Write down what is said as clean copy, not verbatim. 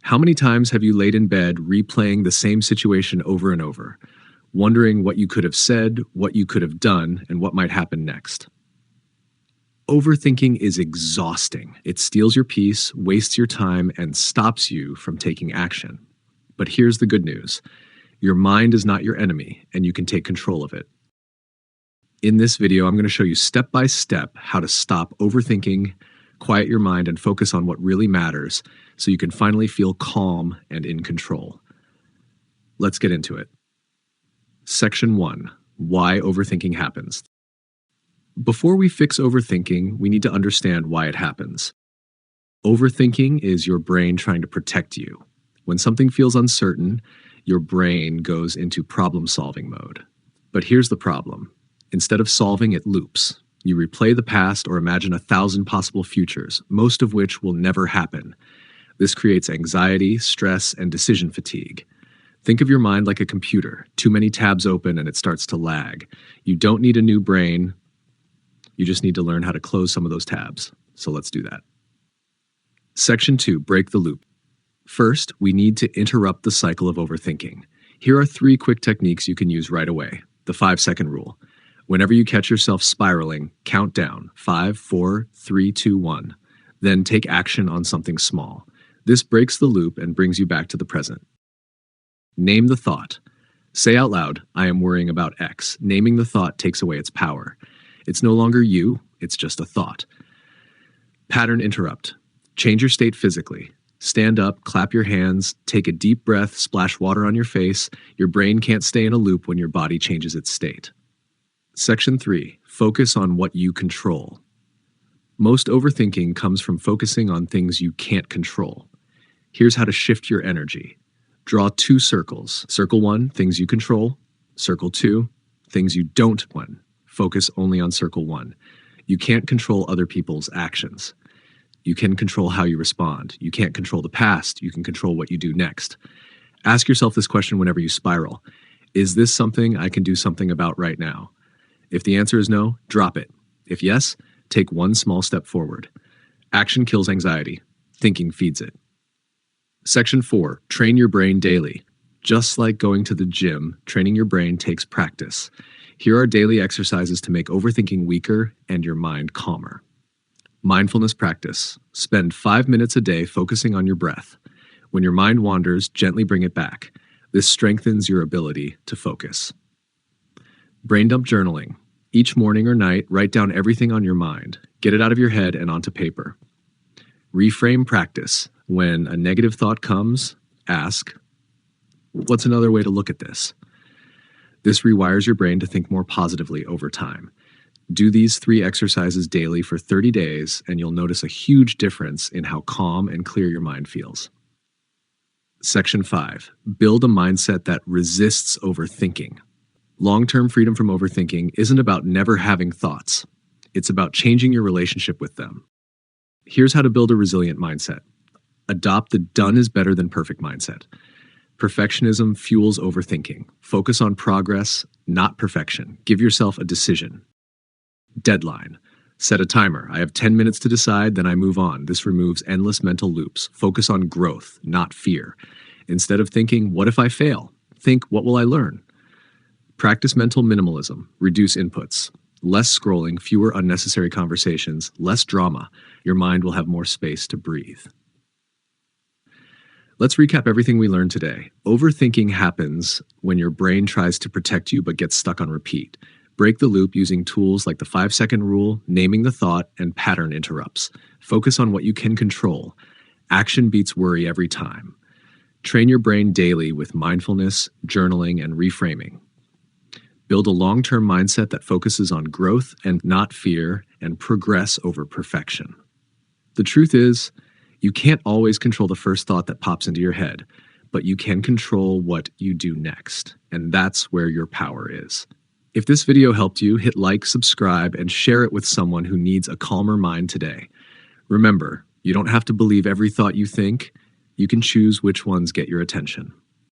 How many times have you laid in bed replaying the same situation over and over, wondering what you could have said, what you could have done, and what might happen next? Overthinking is exhausting. It steals your peace, wastes your time, and stops you from taking action. But here's the good news. Your mind is not your enemy, and you can take control of it. In this video, I'm going to show you step by step how to stop overthinking, quiet your mind, and focus on what really matters so you can finally feel calm and in control. Let's get into it. Section 1. Why overthinking happens. Before we fix overthinking, we need to understand why it happens. Overthinking is your brain trying to protect you. When something feels uncertain, your brain goes into problem-solving mode. But here's the problem. Instead of solving, it loops. You replay the past or imagine 1,000 possible futures, most of which will never happen. This creates anxiety, stress, and decision fatigue. Think of your mind like a computer. Too many tabs open and it starts to lag. You don't need a new brain. You just need to learn how to close some of those tabs. So let's do that. Section 2, break the loop. First, we need to interrupt the cycle of overthinking. Here are 3 quick techniques you can use right away. The 5-second rule. Whenever you catch yourself spiraling, count down 5, 4, 3, 2, 1. Then take action on something small. This breaks the loop and brings you back to the present. Name the thought. Say out loud, I am worrying about X. Naming the thought takes away its power. It's no longer you, it's just a thought. Pattern interrupt. Change your state physically. Stand up, clap your hands, take a deep breath, splash water on your face. Your brain can't stay in a loop when your body changes its state. Section 3. Focus on what you control. Most overthinking comes from focusing on things you can't control. Here's how to shift your energy. Draw 2 circles. Circle 1, things you control. Circle 2, things you don't want. Focus only on circle 1. You can't control other people's actions. You can control how you respond. You can't control the past. You can control what you do next. Ask yourself this question whenever you spiral. Is this something I can do something about right now? If the answer is no, drop it. If yes, take 1 small step forward. Action kills anxiety. Thinking feeds it. Section 4. Train your brain daily. Just like going to the gym, training your brain takes practice. Here are daily exercises to make overthinking weaker and your mind calmer. Mindfulness practice. Spend 5 minutes a day focusing on your breath. When your mind wanders, gently bring it back. This strengthens your ability to focus. Brain dump journaling. Each morning or night, write down everything on your mind. Get it out of your head and onto paper. Reframe practice. When a negative thought comes, ask, what's another way to look at this? This rewires your brain to think more positively over time. Do these 3 exercises daily for 30 days, and you'll notice a huge difference in how calm and clear your mind feels. Section 5. Build a mindset that resists overthinking. Long-term freedom from overthinking isn't about never having thoughts. It's about changing your relationship with them. Here's how to build a resilient mindset. Adopt the done is better than perfect mindset. Perfectionism fuels overthinking. Focus on progress, not perfection. Give yourself a decision. Deadline. Set a timer. I have 10 minutes to decide, then I move on. This removes endless mental loops. Focus on growth, not fear. Instead of thinking, what if I fail? Think, what will I learn? Practice mental minimalism. Reduce inputs. Less scrolling, fewer unnecessary conversations, less drama. Your mind will have more space to breathe. Let's recap everything we learned today. Overthinking happens when your brain tries to protect you but gets stuck on repeat. Break the loop using tools like the 5-second rule, naming the thought, and pattern interrupts. Focus on what you can control. Action beats worry every time. Train your brain daily with mindfulness, journaling, and reframing. Build a long-term mindset that focuses on growth and not fear, and progress over perfection. The truth is, you can't always control the first thought that pops into your head, but you can control what you do next, and that's where your power is. If this video helped you, hit like, subscribe, and share it with someone who needs a calmer mind today. Remember, you don't have to believe every thought you think. You can choose which ones get your attention.